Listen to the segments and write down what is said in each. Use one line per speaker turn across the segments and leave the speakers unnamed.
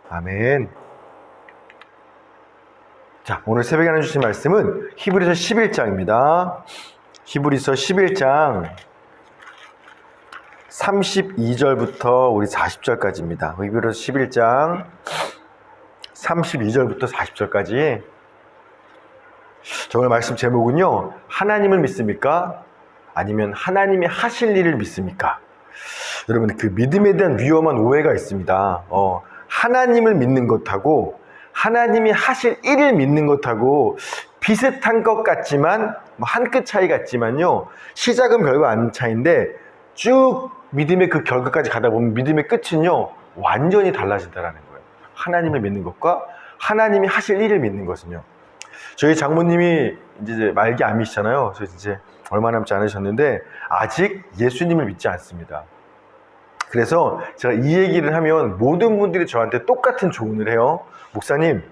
아멘. 자, 오늘 새벽에 하나 주신 말씀은 히브리서 11장입니다. 히브리서 11장 32절부터 우리 40절까지입니다. 히브리서 11장 32절부터 40절까지. 오늘 말씀 제목은요, 하나님을 믿습니까? 아니면 하나님이 하실 일을 믿습니까? 여러분, 그 믿음에 대한 위험한 오해가 있습니다. 하나님을 믿는 것하고 하나님이 하실 일을 믿는 것하고 비슷한 것 같지만, 한 끗 차이 같지만요, 시작은 별거 아닌 차이인데 쭉 믿음의 그 결과까지 가다 보면 믿음의 끝은요, 완전히 달라진다는 거예요. 하나님을 믿는 것과 하나님이 하실 일을 믿는 것은요. 저희 장모님이 이제 말기 암이시잖아요. 그래서 이제 얼마 남지 않으셨는데 아직 예수님을 믿지 않습니다. 그래서 제가 이 얘기를 하면 모든 분들이 저한테 똑같은 조언을 해요. 목사님,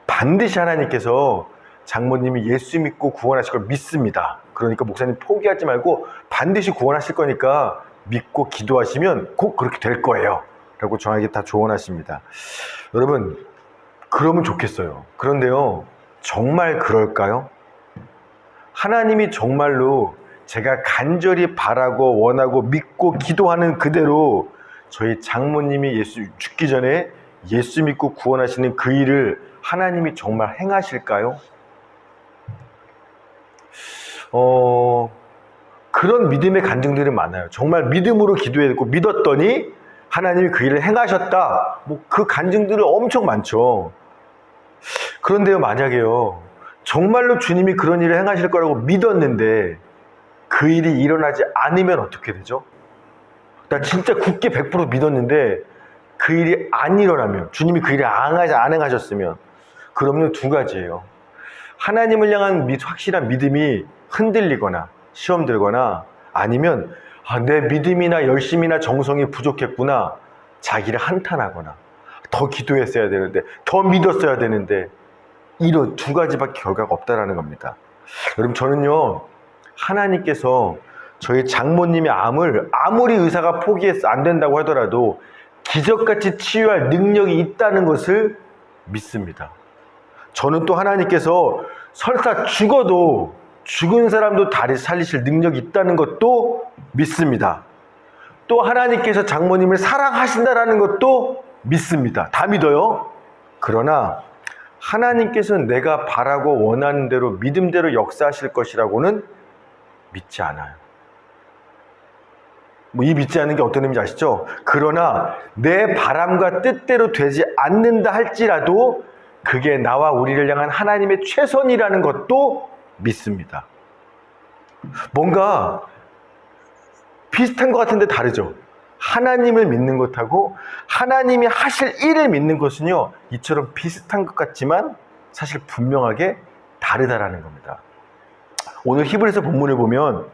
반드시 하나님께서 장모님이 예수 믿고 구원하실 걸 믿습니다. 그러니까 목사님 포기하지 말고 반드시 구원하실 거니까 믿고 기도하시면 꼭 그렇게 될 거예요 라고 저에게 다 조언하십니다. 여러분, 그러면 좋겠어요. 그런데요, 정말 그럴까요? 하나님이 정말로 제가 간절히 바라고 원하고 믿고 기도하는 그대로 저희 장모님이 죽기 전에 예수 믿고 구원하시는 그 일을 하나님이 정말 행하실까요? 그런 믿음의 간증들은 많아요. 정말 믿음으로 기도했고 믿었더니 하나님이 그 일을 행하셨다. 그 간증들은 엄청 많죠. 그런데요, 만약에요, 정말로 주님이 그런 일을 행하실 거라고 믿었는데 그 일이 일어나지 않으면 어떻게 되죠? 나 진짜 굳게 100% 믿었는데 그 일이 안 일어나면, 주님이 그 일을 안 행하셨으면, 그러면 두 가지예요. 하나님을 향한 확실한 믿음이 흔들리거나 시험 들거나, 아니면 내 믿음이나 열심이나 정성이 부족했구나, 자기를 한탄하거나, 더 기도했어야 되는데, 더 믿었어야 되는데, 이런 두 가지밖에 결과가 없다라는 겁니다. 여러분, 저는요, 하나님께서 저희 장모님의 암을 아무리 의사가 포기해서 안 된다고 하더라도 기적같이 치유할 능력이 있다는 것을 믿습니다. 저는 또 하나님께서 설사 죽어도 죽은 사람도 다시 살리실 능력이 있다는 것도 믿습니다. 또 하나님께서 장모님을 사랑하신다는 것도 믿습니다. 다 믿어요. 그러나 하나님께서는 내가 바라고 원하는 대로 믿음대로 역사하실 것이라고는 믿지 않아요. 이 믿지 않는 게 어떤 의미인지 아시죠? 그러나 내 바람과 뜻대로 되지 않는다 할지라도 그게 나와 우리를 향한 하나님의 최선이라는 것도 믿습니다. 뭔가 비슷한 것 같은데 다르죠? 하나님을 믿는 것하고 하나님이 하실 일을 믿는 것은요, 이처럼 비슷한 것 같지만 사실 분명하게 다르다라는 겁니다. 오늘 히브리서 본문을 보면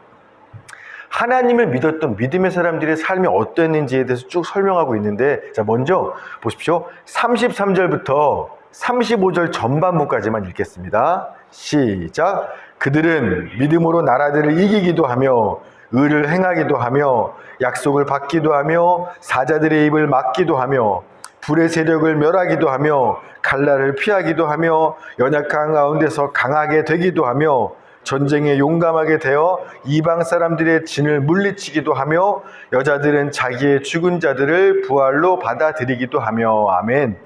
하나님을 믿었던 믿음의 사람들의 삶이 어땠는지에 대해서 쭉 설명하고 있는데, 자, 먼저 보십시오. 33절부터 35절 전반부까지만 읽겠습니다. 시작. 그들은 믿음으로 나라들을 이기기도 하며 의를 행하기도 하며 약속을 받기도 하며 사자들의 입을 막기도 하며 불의 세력을 멸하기도 하며 칼날을 피하기도 하며 연약한 가운데서 강하게 되기도 하며 전쟁에 용감하게 되어 이방 사람들의 진을 물리치기도 하며 여자들은 자기의 죽은 자들을 부활로 받아들이기도 하며. 아멘.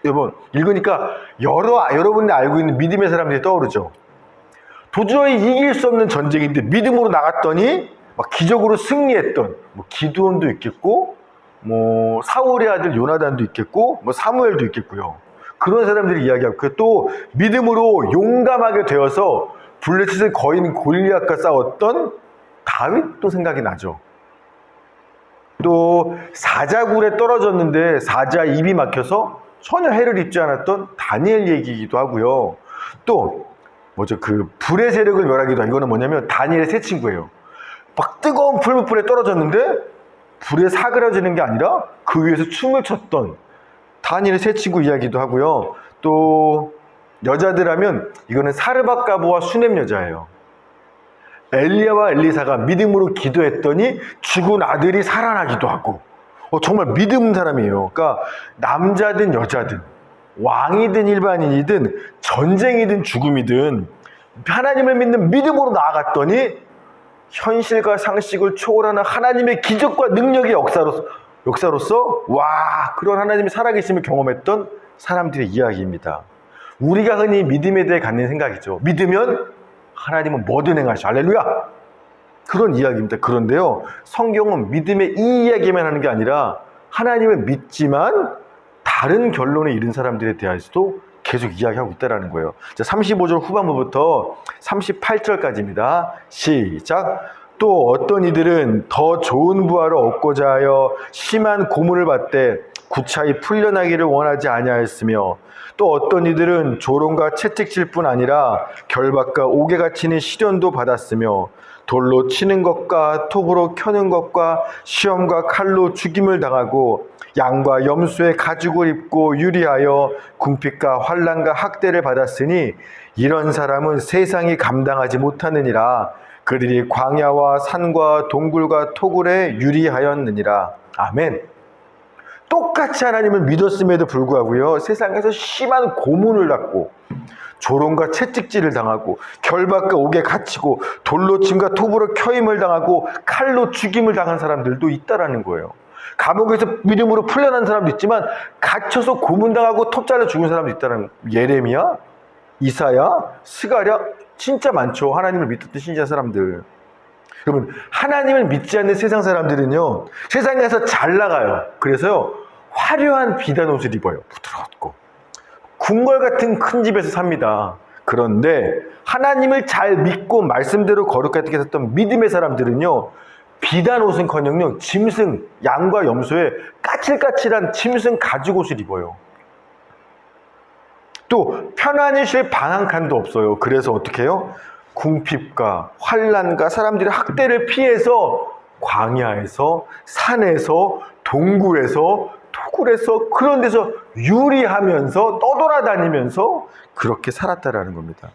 여러분, 읽으니까 여러분이 알고 있는 믿음의 사람들이 떠오르죠. 도저히 이길 수 없는 전쟁인데 믿음으로 나갔더니 막 기적으로 승리했던 기드온도 있겠고, 사울의 아들 요나단도 있겠고, 사무엘도 있겠고요. 그런 사람들이 이야기하고, 또 믿음으로 용감하게 되어서 블레셋의 거인 골리앗과 싸웠던 다윗도 생각이 나죠. 또 사자굴에 떨어졌는데 사자 입이 막혀서 전혀 해를 입지 않았던 다니엘 얘기이기도 하고요. 또 그 불의 세력을 멸하기도 하고, 이거는 뭐냐면 다니엘의 세 친구예요. 막 뜨거운 풀무불에 떨어졌는데 불에 사그라지는 게 아니라 그 위에서 춤을 췄던 다니엘의 세 친구 이야기도 하고요. 또 여자들 하면 이거는 사르밧가보와 수넴 여자예요. 엘리야와 엘리사가 믿음으로 기도했더니 죽은 아들이 살아나기도 하고, 정말 믿음 사람이에요. 그러니까 남자든 여자든 왕이든 일반인이든 전쟁이든 죽음이든 하나님을 믿는 믿음으로 나아갔더니 현실과 상식을 초월하는 하나님의 기적과 능력의 역사로서 와, 그런 하나님이 살아계심을 경험했던 사람들의 이야기입니다. 우리가 흔히 믿음에 대해 갖는 생각이죠. 믿으면 하나님은 뭐든 행하시오. 할렐루야! 그런 이야기입니다. 그런데요, 성경은 믿음의 이 이야기만 하는 게 아니라 하나님을 믿지만 다른 결론에 이른 사람들에 대해서도 계속 이야기하고 있다는 거예요. 자, 35절 후반부부터 38절까지입니다. 시작! 또 어떤 이들은 더 좋은 부활을 얻고자 하여 심한 고문을 받되 구차히 풀려나기를 원하지 아니하였으며, 또 어떤 이들은 조롱과 채찍질 뿐 아니라 결박과 옥에가 치는 시련도 받았으며, 돌로 치는 것과 톱으로 켜는 것과 시험과 칼로 죽임을 당하고 양과 염소의 가죽을 입고 유리하여 궁핍과 환난과 학대를 받았으니 이런 사람은 세상이 감당하지 못하느니라. 그들이 광야와 산과 동굴과 토굴에 유리하였느니라. 아멘. 똑같이 하나님을 믿었음에도 불구하고요, 세상에서 심한 고문을 받고 조롱과 채찍질을 당하고 결박과 옥에 갇히고 돌로 침과 톱으로 켜임을 당하고 칼로 죽임을 당한 사람들도 있다라는 거예요. 감옥에서 믿음으로 풀려난 사람도 있지만 갇혀서 고문당하고 톱 잘라 죽은 사람도 있다는, 예레미야, 이사야, 스가랴, 진짜 많죠. 하나님을 믿었던 신자 사람들. 여러분, 하나님을 믿지 않는 세상 사람들은요, 세상에서 잘 나가요. 그래서요, 화려한 비단 옷을 입어요. 부드럽고 궁궐 같은 큰 집에서 삽니다. 그런데 하나님을 잘 믿고 말씀대로 거룩하게 했던 믿음의 사람들은요, 비단 옷은커녕요, 짐승, 양과 염소의 까칠까칠한 짐승 가죽 옷을 입어요. 또 편안히 쉴 방 한 칸도 없어요. 그래서 어떻게 해요? 궁핍과 환난과 사람들의 학대를 피해서 광야에서, 산에서, 동굴에서, 토굴에서, 그런 데서 유리하면서 떠돌아다니면서 그렇게 살았다라는 겁니다.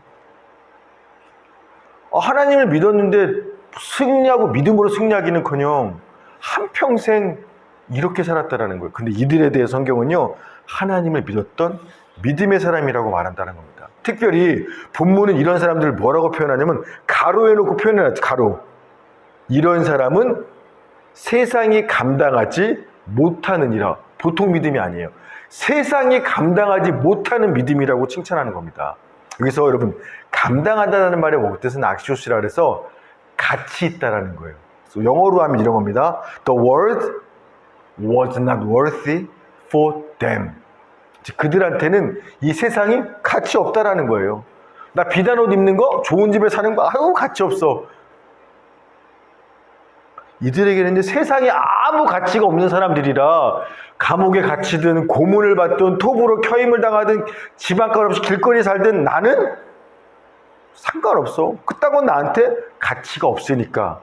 하나님을 믿었는데 승리하고 믿음으로 승리하기는커녕 한평생 이렇게 살았다라는 거예요. 근데 이들에 대해 성경은요, 하나님을 믿었던 믿음의 사람이라고 말한다는 겁니다. 특별히 본문은 이런 사람들을 뭐라고 표현하냐면 가로해놓고 표현해놨죠. 가로. 이런 사람은 세상이 감당하지 못하느니라. 보통 믿음이 아니에요. 세상이 감당하지 못하는 믿음이라고 칭찬하는 겁니다. 여기서 여러분, 감당한다는 말의 원뜻은 악시오스라 그래서 가치 있다라는 거예요. 그래서 영어로 하면 이런 겁니다. The world was not worthy for them. 그들한테는 이 세상이 가치 없다라는 거예요. 나 비단 옷 입는 거, 좋은 집에 사는 거, 아유 가치 없어. 이들에게는 이제 세상에 아무 가치가 없는 사람들이라 감옥에 갇히든 고문을 받든 톱으로 켜임을 당하든 집안갈 없이 길거리 살든 나는 상관없어. 그딴 건 나한테 가치가 없으니까.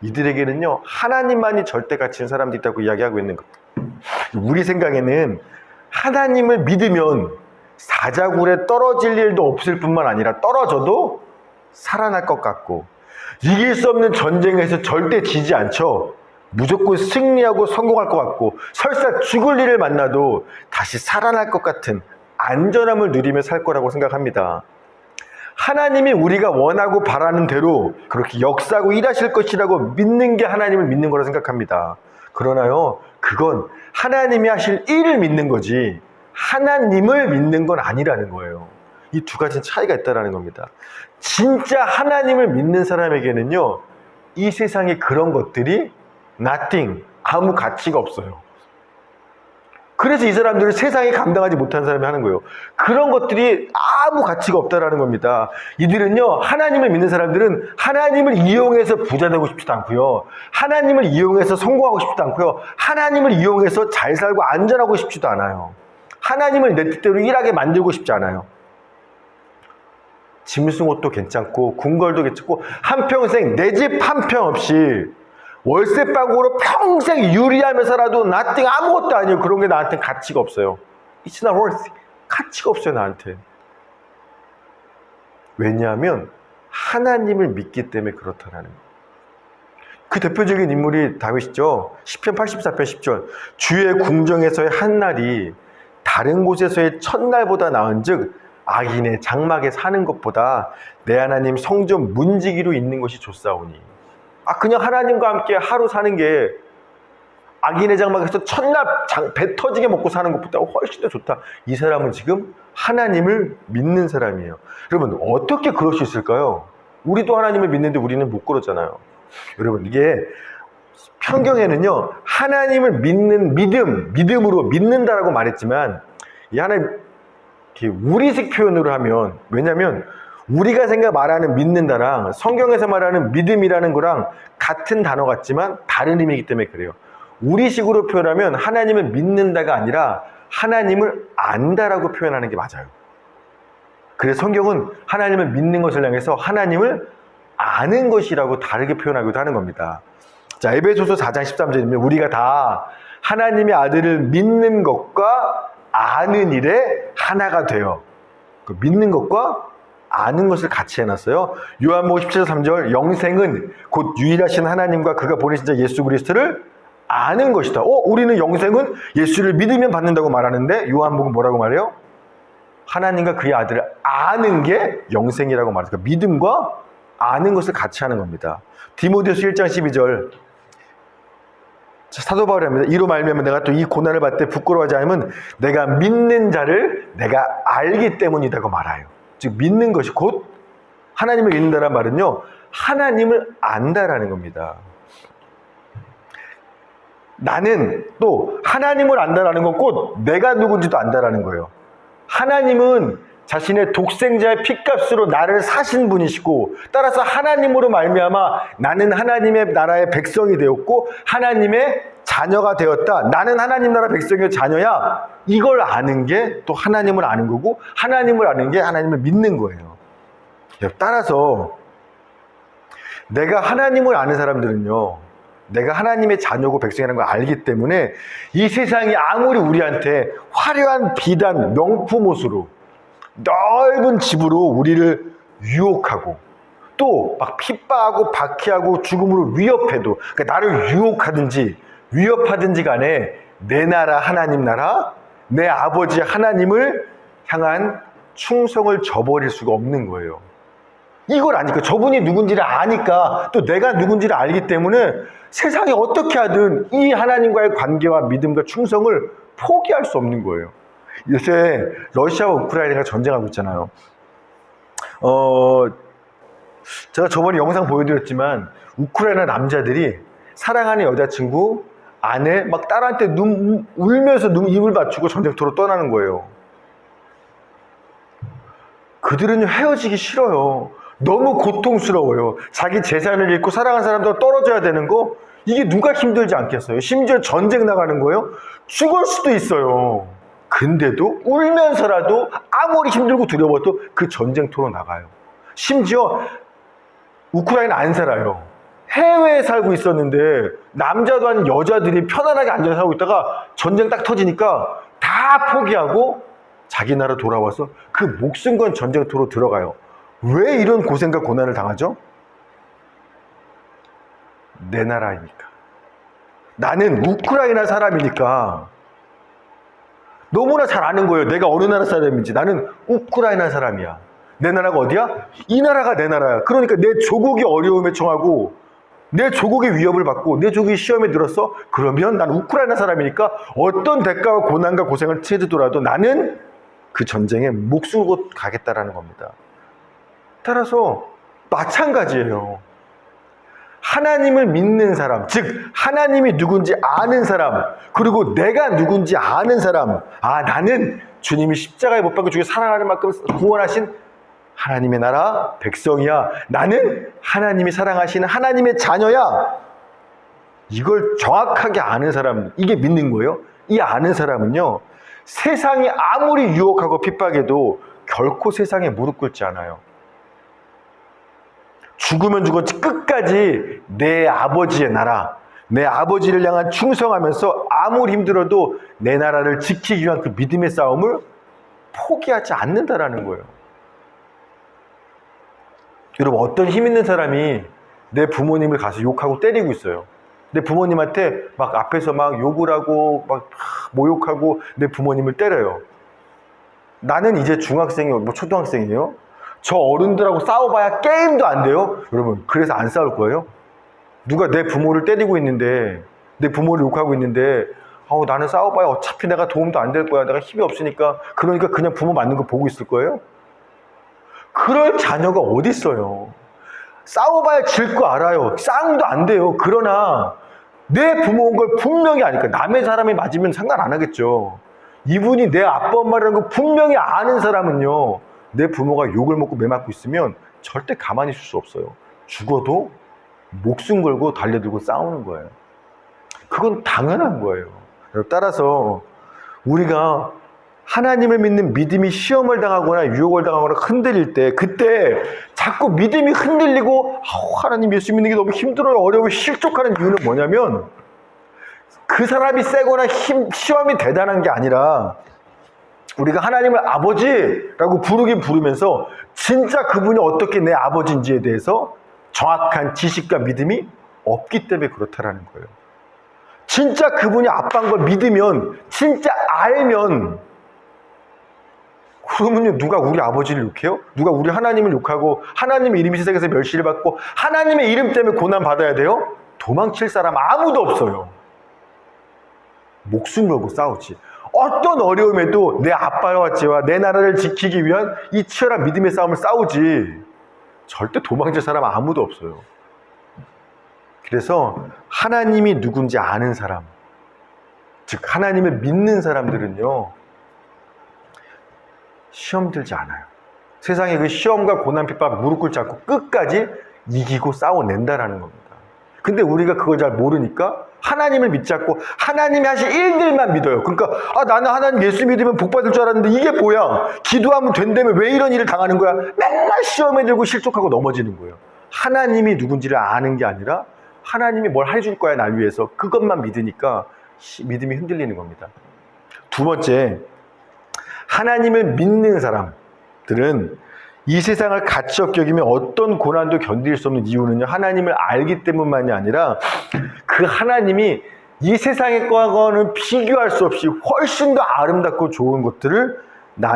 이들에게는요, 하나님만이 절대 가치인 사람들이 있다고 이야기하고 있는 겁니다. 우리 생각에는 하나님을 믿으면 사자굴에 떨어질 일도 없을 뿐만 아니라 떨어져도 살아날 것 같고, 이길 수 없는 전쟁에서 절대 지지 않죠. 무조건 승리하고 성공할 것 같고, 설사 죽을 일을 만나도 다시 살아날 것 같은 안전함을 누리며 살 거라고 생각합니다. 하나님이 우리가 원하고 바라는 대로 그렇게 역사하고 일하실 것이라고 믿는 게 하나님을 믿는 거라 생각합니다. 그러나요, 그건 하나님이 하실 일을 믿는 거지 하나님을 믿는 건 아니라는 거예요. 이 두 가지는 차이가 있다는 겁니다. 진짜 하나님을 믿는 사람에게는요, 이 세상에 그런 것들이 nothing, 아무 가치가 없어요. 그래서 이 사람들을 세상이 감당하지 못하는 사람이 하는 거예요. 그런 것들이 아무 가치가 없다라는 겁니다. 이들은요, 하나님을 믿는 사람들은 하나님을 이용해서 부자 되고 싶지도 않고요, 하나님을 이용해서 성공하고 싶지도 않고요, 하나님을 이용해서 잘 살고 안전하고 싶지도 않아요. 하나님을 내 뜻대로 일하게 만들고 싶지 않아요. 짐승 옷도 괜찮고 궁궐도 괜찮고 한평생 내 집 한 평 없이 월세방으로 평생 유리하며 살아도 nothing, 아무것도 아니에요. 그런 게 나한테 가치가 없어요. It's not worth. 가치가 없어요, 나한테. 왜냐하면 하나님을 믿기 때문에 그렇다라는 거예요. 그 대표적인 인물이 다윗이죠. 시편 84편 10절. 주의 궁정에서의 한 날이 다른 곳에서의 첫날보다 나은즉 악인의 장막에 사는 것보다 내 하나님 성전 문지기로 있는 것이 좋사오니. 그냥 하나님과 함께 하루 사는 게 악인의 장막에서 첫날 배 터지게 먹고 사는 것보다 훨씬 더 좋다. 이 사람은 지금 하나님을 믿는 사람이에요. 여러분, 어떻게 그럴 수 있을까요? 우리도 하나님을 믿는데 우리는 못 그러잖아요. 여러분, 이게 편경에는요, 하나님을 믿는 믿음으로 믿는다라고 말했지만, 이 하나님, 우리식 표현으로 하면, 왜냐면 우리가 말하는 믿는다랑 성경에서 말하는 믿음이라는 거랑 같은 단어 같지만 다른 의미이기 때문에 그래요. 우리식으로 표현하면 하나님을 믿는다가 아니라 하나님을 안다라고 표현하는 게 맞아요. 그래서 성경은 하나님을 믿는 것을 향해서 하나님을 아는 것이라고 다르게 표현하기도 하는 겁니다. 자, 에베소서 4장 13절이면 우리가 다 하나님의 아들을 믿는 것과 아는 일에 하나가 돼요. 그 믿는 것과 아는 것을 같이 해놨어요. 요한복음 17장 3절, 영생은 곧 유일하신 하나님과 그가 보내신 자 예수 그리스도를 아는 것이다. 우리는 영생은 예수를 믿으면 받는다고 말하는데 요한복음 뭐라고 말해요? 하나님과 그의 아들을 아는 게 영생이라고 말해요. 그러니까 믿음과 아는 것을 같이 하는 겁니다. 디모데후서 1장 12절, 사도 바울이 합니다. 이로 말미암아 내가 또 이 고난을 받을 때 부끄러워하지 않으면 내가 믿는 자를 내가 알기 때문이라고 말해요. 즉 믿는 것이 곧 하나님을 믿는다는 말은요, 하나님을 안다라는 겁니다. 나는 또 하나님을 안다라는 건 곧 내가 누군지도 안다라는 거예요. 하나님은 자신의 독생자의 핏값으로 나를 사신 분이시고, 따라서 하나님으로 말미암아 나는 하나님의 나라의 백성이 되었고 하나님의 자녀가 되었다. 나는 하나님 나라 백성의 자녀야. 이걸 아는 게 또 하나님을 아는 거고, 하나님을 아는 게 하나님을 믿는 거예요. 따라서 내가 하나님을 아는 사람들은요, 내가 하나님의 자녀고 백성이라는 걸 알기 때문에 이 세상이 아무리 우리한테 화려한 비단, 명품 옷으로 넓은 집으로 우리를 유혹하고 또 막 핍박하고 박해하고 죽음으로 위협해도, 그러니까 나를 유혹하든지 위협하든지 간에 내 나라 하나님 나라, 내 아버지 하나님을 향한 충성을 저버릴 수가 없는 거예요. 이걸 아니까, 저분이 누군지를 아니까, 또 내가 누군지를 알기 때문에 세상이 어떻게 하든 이 하나님과의 관계와 믿음과 충성을 포기할 수 없는 거예요. 요새 러시아와 우크라이나가 전쟁하고 있잖아요. 제가 저번에 영상 보여드렸지만 우크라이나 남자들이 사랑하는 여자친구, 아내, 막 딸한테 울면서 입을 맞추고 전쟁터로 떠나는 거예요. 그들은 헤어지기 싫어요. 너무 고통스러워요. 자기 재산을 잃고 사랑하는 사람들과 떨어져야 되는 거, 이게 누가 힘들지 않겠어요? 심지어 전쟁 나가는 거예요. 죽을 수도 있어요. 근데도 울면서라도 아무리 힘들고 두려워도 그 전쟁터로 나가요. 심지어 우크라이나 안 살아요. 해외에 살고 있었는데 남자도 아닌 여자들이 편안하게 앉아서 살고 있다가 전쟁 딱 터지니까 다 포기하고 자기 나라 돌아와서 그 목숨 건 전쟁터로 들어가요. 왜 이런 고생과 고난을 당하죠? 내 나라이니까. 나는 우크라이나 사람이니까. 너무나 잘 아는 거예요. 내가 어느 나라 사람인지. 나는 우크라이나 사람이야. 내 나라가 어디야? 이 나라가 내 나라야. 그러니까 내 조국이 어려움에 처하고 내 조국의 위협을 받고 내 조국이 시험에 들었어? 그러면 난 우크라이나 사람이니까 어떤 대가와 고난과 고생을 치르더라도 나는 그 전쟁에 목숨을 걸고 가겠다라는 겁니다. 따라서 마찬가지예요. 하나님을 믿는 사람, 즉 하나님이 누군지 아는 사람, 그리고 내가 누군지 아는 사람, 나는 주님이 십자가에 못 박혀 죽여 사랑하는 만큼 구원하신 하나님의 나라 백성이야. 나는 하나님이 사랑하시는 하나님의 자녀야. 이걸 정확하게 아는 사람, 이게 믿는 거예요. 이 아는 사람은요, 세상이 아무리 유혹하고 핍박해도 결코 세상에 무릎 꿇지 않아요. 죽으면 죽었지 끝까지 내 아버지의 나라, 내 아버지를 향한 충성하면서 아무리 힘들어도 내 나라를 지키기 위한 그 믿음의 싸움을 포기하지 않는다라는 거예요. 여러분, 어떤 힘 있는 사람이 내 부모님을 가서 욕하고 때리고 있어요. 내 부모님한테 막 앞에서 막 욕을 하고 막 모욕하고 내 부모님을 때려요. 나는 이제 중학생이요, 뭐 초등학생이에요. 저 어른들하고 싸워봐야 게임도 안 돼요. 여러분, 그래서 안 싸울 거예요? 누가 내 부모를 때리고 있는데, 내 부모를 욕하고 있는데, 나는 싸워봐야 어차피 내가 도움도 안 될 거야. 내가 힘이 없으니까. 그러니까 그냥 부모 맞는 거 보고 있을 거예요? 그럴 자녀가 어디 있어요? 싸워봐야 질 거 알아요. 싸움도 안 돼요. 그러나 내 부모인 걸 분명히 아니까. 남의 사람이 맞으면 상관 안 하겠죠. 이분이 내 아빠 엄마라는 거 분명히 아는 사람은요, 내 부모가 욕을 먹고 매 맞고 있으면 절대 가만히 있을 수 없어요. 죽어도 목숨 걸고 달려들고 싸우는 거예요. 그건 당연한 거예요. 따라서 우리가 하나님을 믿는 믿음이 시험을 당하거나 유혹을 당하거나 흔들릴 때, 그때 자꾸 믿음이 흔들리고 하나님 예수 믿는 게 너무 힘들어요, 어려워, 실족하는 이유는 뭐냐면, 그 사람이 세거나 시험이 대단한 게 아니라 우리가 하나님을 아버지라고 부르긴 부르면서 진짜 그분이 어떻게 내 아버지인지에 대해서 정확한 지식과 믿음이 없기 때문에 그렇다라는 거예요. 진짜 그분이 아빠인 걸 믿으면, 진짜 알면, 그러면요, 누가 우리 아버지를 욕해요? 누가 우리 하나님을 욕하고 하나님의 이름이 세상에서 멸시를 받고 하나님의 이름 때문에 고난 받아야 돼요? 도망칠 사람 아무도 없어요. 목숨 걸고 싸우지. 어떤 어려움에도 내 아빠와 지와 내 나라를 지키기 위한 이 치열한 믿음의 싸움을 싸우지. 절대 도망칠 사람 아무도 없어요. 그래서 하나님이 누군지 아는 사람, 즉 하나님을 믿는 사람들은요, 시험 들지 않아요. 세상에 그 시험과 고난 핍박 무릎 꿇지 않고 끝까지 이기고 싸워낸다라는 겁니다. 근데 우리가 그걸 잘 모르니까 하나님을 믿지 않고 하나님이 하실 일들만 믿어요. 그러니까 나는 하나님 예수 믿으면 복 받을 줄 알았는데 이게 뭐야? 기도하면 된다며 왜 이런 일을 당하는 거야? 맨날 시험에 들고 실족하고 넘어지는 거예요. 하나님이 누군지를 아는 게 아니라 하나님이 뭘 해줄 거야 날 위해서, 그것만 믿으니까 믿음이 흔들리는 겁니다. 두 번째, 하나님을 믿는 사람들은 이 세상을 가치 없게 여기면 어떤 고난도 견딜 수 없는 이유는요, 하나님을 알기 때문만이 아니라 그 하나님이 이 세상의 것과는 비교할 수 없이 훨씬 더 아름답고 좋은 것들을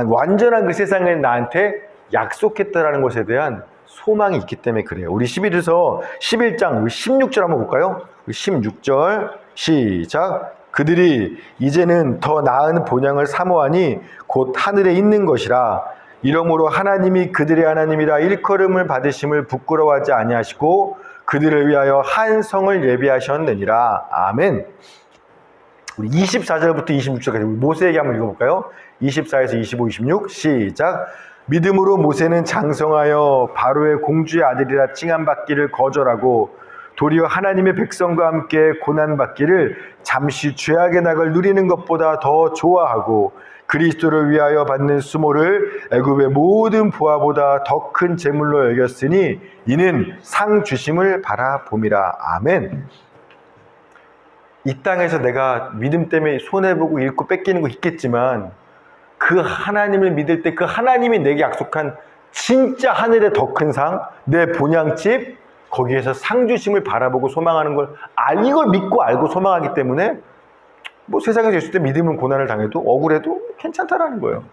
완전한 그 세상에 나한테 약속했다라는 것에 대한 소망이 있기 때문에 그래요. 우리 11에서 11장 16절 한번 볼까요? 16절 시작. 그들이 이제는 더 나은 본향을 사모하니 곧 하늘에 있는 것이라. 이러므로 하나님이 그들의 하나님이라 일컬음을 받으심을 부끄러워하지 아니하시고 그들을 위하여 한 성을 예비하셨느니라. 아멘. 우리 24절부터 26절까지 우리 모세에게 한번 읽어볼까요? 24에서 25, 26 시작. 믿음으로 모세는 장성하여 바로의 공주의 아들이라 칭함받기를 거절하고 도리어 하나님의 백성과 함께 고난받기를 잠시 죄악의 낙을 누리는 것보다 더 좋아하고 그리스도를 위하여 받는 수모를 애굽의 모든 부하보다 더 큰 재물로 여겼으니 이는 상 주심을 바라봄이라. 아멘. 이 땅에서 내가 믿음 때문에 손해보고 잃고 뺏기는 거 있겠지만 그 하나님을 믿을 때 그 하나님이 내게 약속한 진짜 하늘의 더 큰 상, 내 본향집, 거기에서 상 주심을 바라보고 소망하는 걸 이걸 믿고 알고 소망하기 때문에 뭐 세상에서 있을 때 믿음은 고난을 당해도 억울해도 괜찮다라는 거예요.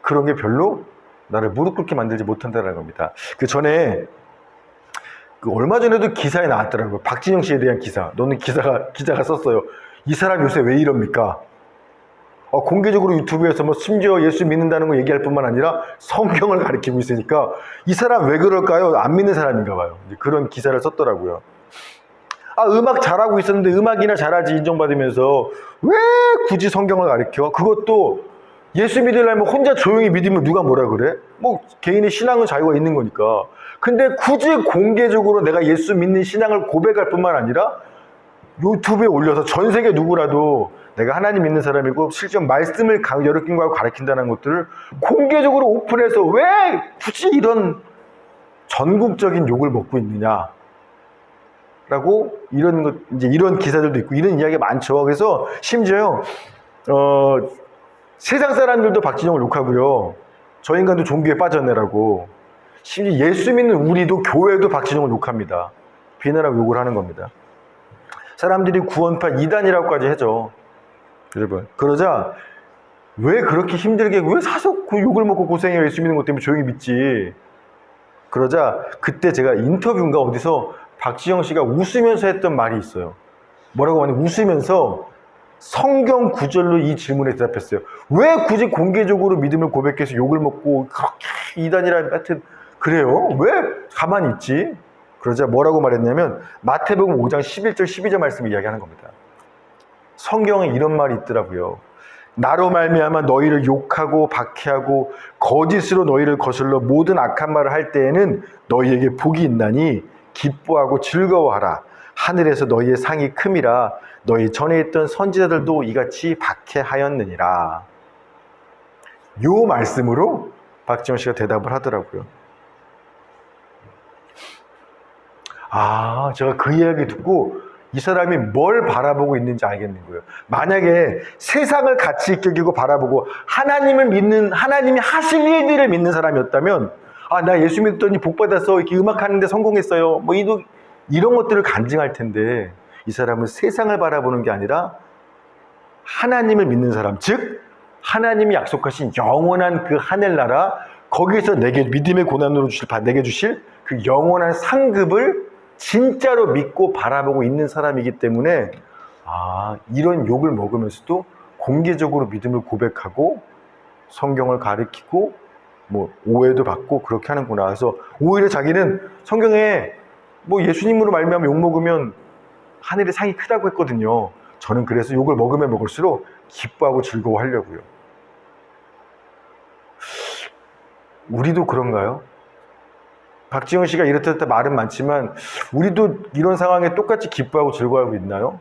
그런 게 별로 나를 무릎 꿇게 만들지 못한다는 겁니다. 그 전에 얼마 전에도 기사에 나왔더라고요. 박진영 씨에 대한 기사. 너는 기자가 썼어요. 이 사람 요새 왜 이럽니까? 공개적으로 유튜브에서 뭐 심지어 예수 믿는다는 거 얘기할 뿐만 아니라 성경을 가리키고 있으니까 이 사람 왜 그럴까요? 안 믿는 사람인가 봐요. 그런 기사를 썼더라고요. 음악 잘하고 있었는데 음악이나 잘하지 인정받으면서 왜 굳이 성경을 가리켜? 그것도 예수 믿으려면 혼자 조용히 믿으면 누가 뭐라 그래? 뭐 개인의 신앙은 자유가 있는 거니까. 근데 굳이 공개적으로 내가 예수 믿는 신앙을 고백할 뿐만 아니라 유튜브에 올려서 전 세계 누구라도 내가 하나님 믿는 사람이고 실제 말씀을 여러 낀과 가르친다는 것들을 공개적으로 오픈해서 왜 굳이 이런 전국적인 욕을 먹고 있느냐? 라고 이런 기사들도 있고 이런 이야기가 많죠. 그래서 심지어요, 세상 사람들도 박진영을 욕하고요. 저 인간도 종교에 빠졌네라고. 심지어 예수 믿는 우리도 교회도 박진영을 욕합니다. 비난하고 욕을 하는 겁니다. 사람들이 구원파 이단이라고까지 하죠. 여러분, 그러자 왜 그렇게 힘들게, 왜 사서 그 욕을 먹고 고생해요? 예수 믿는 것 때문에 조용히 믿지. 그러자 그때 제가 인터뷰인가 어디서 박지영 씨가 웃으면서 했던 말이 있어요. 뭐라고 하냐면 웃으면서 성경 구절로 이 질문에 대답했어요. 왜 굳이 공개적으로 믿음을 고백해서 욕을 먹고 그렇게 이단이라 하여튼 그래요? 왜 가만히 있지? 그러자 뭐라고 말했냐면 마태복음 5장 11절 12절 말씀을 이야기하는 겁니다. 성경에 이런 말이 있더라고요. 나로 말미암아 너희를 욕하고 박해하고 거짓으로 너희를 거슬러 모든 악한 말을 할 때에는 너희에게 복이 있나니 기뻐하고 즐거워하라. 하늘에서 너희의 상이 큼이라. 너희 전에 있던 선지자들도 이같이 박해하였느니라. 요 말씀으로 박지원 씨가 대답을 하더라고요. 제가 그 이야기 듣고 이 사람이 뭘 바라보고 있는지 알겠는 거예요. 만약에 세상을 가치 있게 여기고 바라보고 하나님을 믿는, 하나님이 하실 일들을 믿는 사람이었다면 나 예수 믿었더니 복 받아서 이렇게 음악하는데 성공했어요. 뭐 이런 것들을 간증할 텐데 이 사람은 세상을 바라보는 게 아니라 하나님을 믿는 사람, 즉 하나님이 약속하신 영원한 그 하늘나라, 거기에서 내게 믿음의 고난으로 내게 주실 그 영원한 상급을 진짜로 믿고 바라보고 있는 사람이기 때문에 이런 욕을 먹으면서도 공개적으로 믿음을 고백하고 성경을 가르치고 뭐 오해도 받고 그렇게 하는구나. 그래서 오히려 자기는 성경에 뭐 예수님으로 말미암아 욕 먹으면 하늘의 상이 크다고 했거든요. 저는 그래서 욕을 먹으면 먹을수록 기뻐하고 즐거워하려고요. 우리도 그런가요? 박지영 씨가 이렇다 말은 많지만 우리도 이런 상황에 똑같이 기뻐하고 즐거워하고 있나요?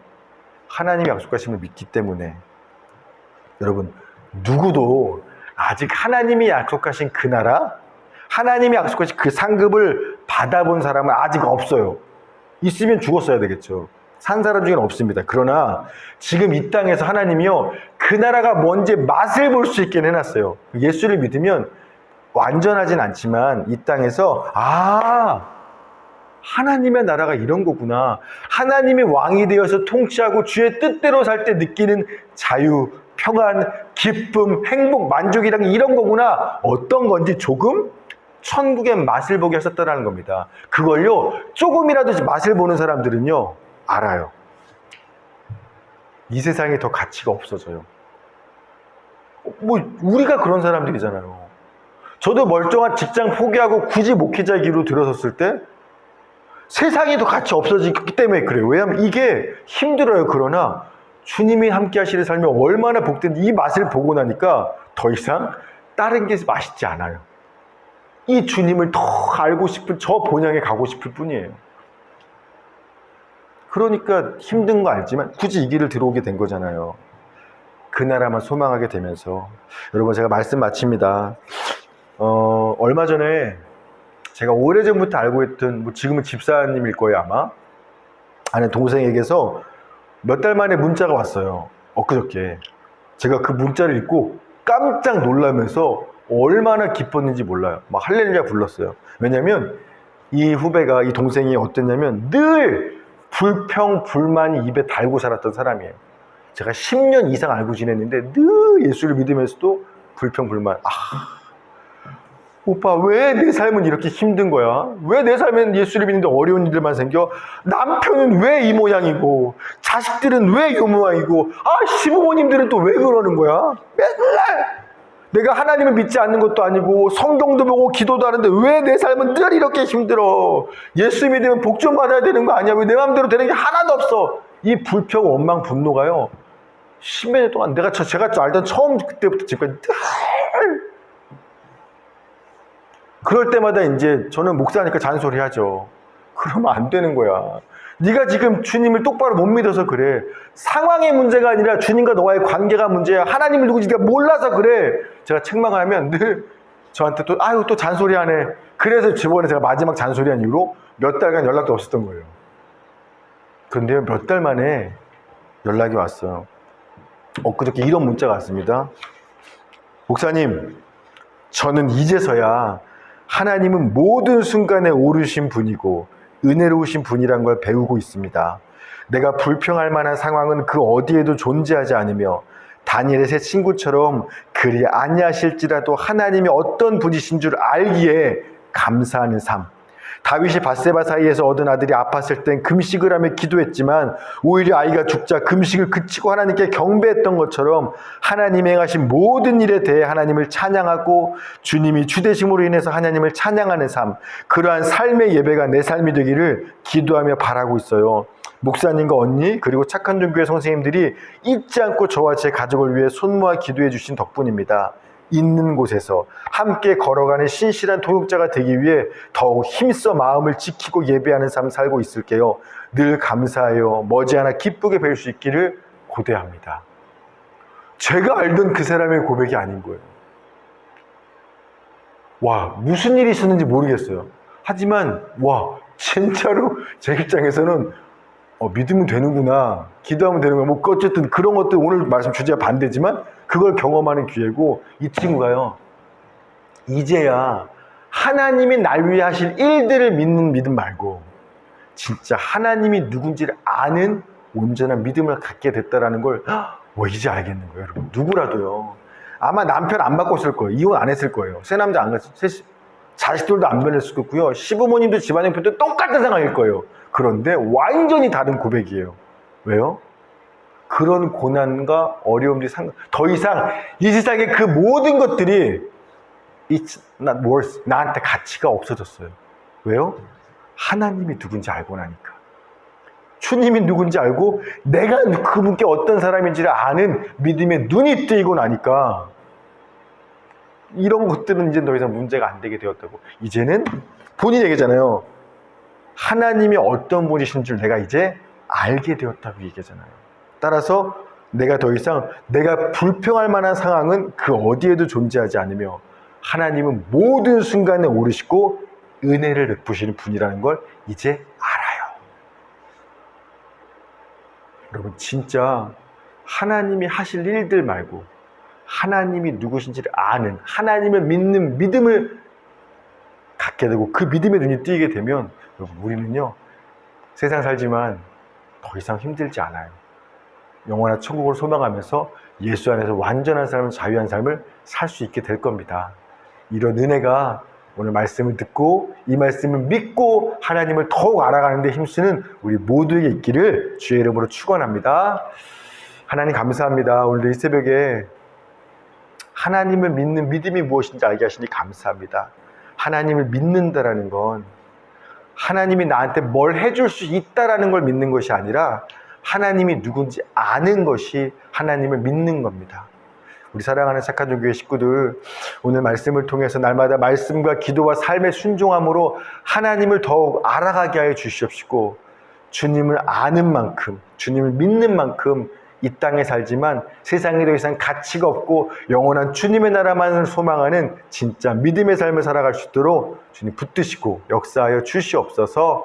하나님이 약속하심을 믿기 때문에. 여러분, 누구도 아직 하나님이 약속하신 그 나라, 하나님이 약속하신 그 상급을 받아본 사람은 아직 없어요. 있으면 죽었어야 되겠죠. 산 사람 중에는 없습니다. 그러나 지금 이 땅에서 하나님이요, 그 나라가 뭔지 맛을 볼 수 있게 해놨어요. 예수를 믿으면 완전하진 않지만 이 땅에서 하나님의 나라가 이런 거구나. 하나님이 왕이 되어서 통치하고 주의 뜻대로 살 때 느끼는 자유, 평안, 기쁨, 행복, 만족이란 게 이런 거구나. 어떤 건지 조금 천국의 맛을 보게 하셨다는 겁니다. 그걸요, 조금이라도 맛을 보는 사람들은요, 알아요. 이 세상에 더 가치가 없어져요. 우리가 그런 사람들이잖아요. 저도 멀쩡한 직장 포기하고 굳이 목회자 길로 들어섰을 때 세상이 더 가치 없어지기 때문에 그래요. 왜냐하면 이게 힘들어요. 그러나 주님이 함께 하시는 삶이 얼마나 복된지 이 맛을 보고 나니까 더 이상 다른 게 맛있지 않아요. 이 주님을 더 알고 싶은 저 본향에 가고 싶을 뿐이에요. 그러니까 힘든 거 알지만 굳이 이 길을 들어오게 된 거잖아요. 그 나라만 소망하게 되면서. 여러분, 제가 말씀 마칩니다. 얼마 전에 제가 오래전부터 알고 있던, 지금은 집사님일 거예요 아마, 아는 동생에게서 몇 달 만에 문자가 왔어요. 엊그저께. 제가 그 문자를 읽고 깜짝 놀라면서 얼마나 기뻤는지 몰라요. 막 할렐루야 불렀어요. 왜냐면 이 후배가, 이 동생이 어땠냐면 늘 불평, 불만이 입에 달고 살았던 사람이에요. 제가 10년 이상 알고 지냈는데 늘 예수를 믿으면서도 불평, 불만. 오빠, 왜 내 삶은 이렇게 힘든 거야? 왜 내 삶엔 예수를 믿는데 어려운 일들만 생겨? 남편은 왜 이 모양이고, 자식들은 왜 이 모양이고, 시부모님들은 또 왜 그러는 거야? 맨날 내가 하나님을 믿지 않는 것도 아니고 성경도 보고 기도도 하는데 왜 내 삶은 늘 이렇게 힘들어? 예수 믿으면 복 좀 받아야 되는 거 아니야? 왜 내 마음대로 되는 게 하나도 없어? 이 불평, 원망, 분노가요, 10몇 년 동안 제가 알던 처음 그때부터 지금까지 늘 그럴 때마다 이제 저는 목사니까 잔소리 하죠. 그러면 안 되는 거야. 네가 지금 주님을 똑바로 못 믿어서 그래. 상황의 문제가 아니라 주님과 너와의 관계가 문제야. 하나님을 누구지 네가 몰라서 그래. 제가 책망을 하면 늘 저한테 또 잔소리하네. 그래서 저번에 제가 마지막 잔소리한 이후로 몇 달간 연락도 없었던 거예요. 그런데 몇 달 만에 연락이 왔어요. 엊그저께 이런 문자가 왔습니다. 목사님, 저는 이제서야 하나님은 모든 순간에 오르신 분이고 은혜로우신 분이란 걸 배우고 있습니다. 내가 불평할 만한 상황은 그 어디에도 존재하지 않으며 다니엘의 세 친구처럼 그리 아니하실지라도 하나님이 어떤 분이신 줄 알기에 감사하는 삶. 다윗이 밧세바 사이에서 얻은 아들이 아팠을 땐 금식을 하며 기도했지만 오히려 아이가 죽자 금식을 그치고 하나님께 경배했던 것처럼 하나님이 행하신 모든 일에 대해 하나님을 찬양하고 주님이 주되심으로 인해서 하나님을 찬양하는 삶, 그러한 삶의 예배가 내 삶이 되기를 기도하며 바라고 있어요. 목사님과 언니 그리고 착한 종교회 선생님들이 잊지 않고 저와 제 가족을 위해 손모아 기도해 주신 덕분입니다. 있는 곳에서 함께 걸어가는 신실한 동역자가 되기 위해 더욱 힘써 마음을 지키고 예배하는 삶 살고 있을게요. 늘 감사해요. 머지않아 기쁘게 뵐 수 있기를 고대합니다. 제가 알던 그 사람의 고백이 아닌 거예요. 와, 무슨 일이 있었는지 모르겠어요. 하지만 와, 진짜로 제 입장에서는 믿으면 되는구나, 기도하면 되는구나, 뭐 어쨌든 그런 것들, 오늘 말씀 주제가 반대지만 그걸 경험하는 기회고, 이 친구가요 이제야 하나님이 날 위해 하실 일들을 믿는 믿음 말고 진짜 하나님이 누군지를 아는 온전한 믿음을 갖게 됐다라는 걸 이제 알겠는 거예요. 여러분, 누구라도요, 아마 남편 안 바꿨을 거예요. 이혼 안 했을 거예요. 새 남자 안 갔을, 자식들도 안 변했을 거고요. 시부모님도 집안 형편도 똑같은 상황일 거예요. 그런데 완전히 다른 고백이에요. 왜요? 그런 고난과 어려움들이 더 이상 이 세상의 그 모든 것들이 It's not worth, 나한테 가치가 없어졌어요. 왜요? 하나님이 누군지 알고 나니까. 주님이 누군지 알고 내가 그분께 어떤 사람인지를 아는 믿음의 눈이 뜨이고 나니까 이런 것들은 이제 더 이상 문제가 안 되게 되었다고. 이제는 본인 얘기잖아요. 하나님이 어떤 분이신 줄 내가 이제 알게 되었다고 얘기하잖아요. 따라서 내가 더 이상 내가 불평할 만한 상황은 그 어디에도 존재하지 않으며 하나님은 모든 순간에 오르시고 은혜를 베푸시는 분이라는 걸 이제 알아요. 여러분, 진짜 하나님이 하실 일들 말고 하나님이 누구신지를 아는, 하나님을 믿는 믿음을 갖게 되고 그 믿음의 눈이 띄게 되면 여러분, 우리는요 세상 살지만 더 이상 힘들지 않아요. 영원한 천국을 소망하면서 예수 안에서 완전한 삶을, 자유한 삶을 살 수 있게 될 겁니다. 이런 은혜가 오늘 말씀을 듣고 이 말씀을 믿고 하나님을 더욱 알아가는 데 힘쓰는 우리 모두에게 있기를 주의 이름으로 축원합니다. 하나님 감사합니다. 오늘도 이 새벽에 하나님을 믿는 믿음이 무엇인지 알게 하시니 감사합니다. 하나님을 믿는다라는 건 하나님이 나한테 뭘 해줄 수 있다라는 걸 믿는 것이 아니라 하나님이 누군지 아는 것이 하나님을 믿는 겁니다. 우리 사랑하는 착한 종교회 식구들, 오늘 말씀을 통해서 날마다 말씀과 기도와 삶의 순종함으로 하나님을 더욱 알아가게 하여 주시옵시고, 주님을 아는 만큼, 주님을 믿는 만큼 이 땅에 살지만 세상에 더 이상 가치가 없고 영원한 주님의 나라만을 소망하는 진짜 믿음의 삶을 살아갈 수 있도록 주님 붙드시고 역사하여 주시옵소서.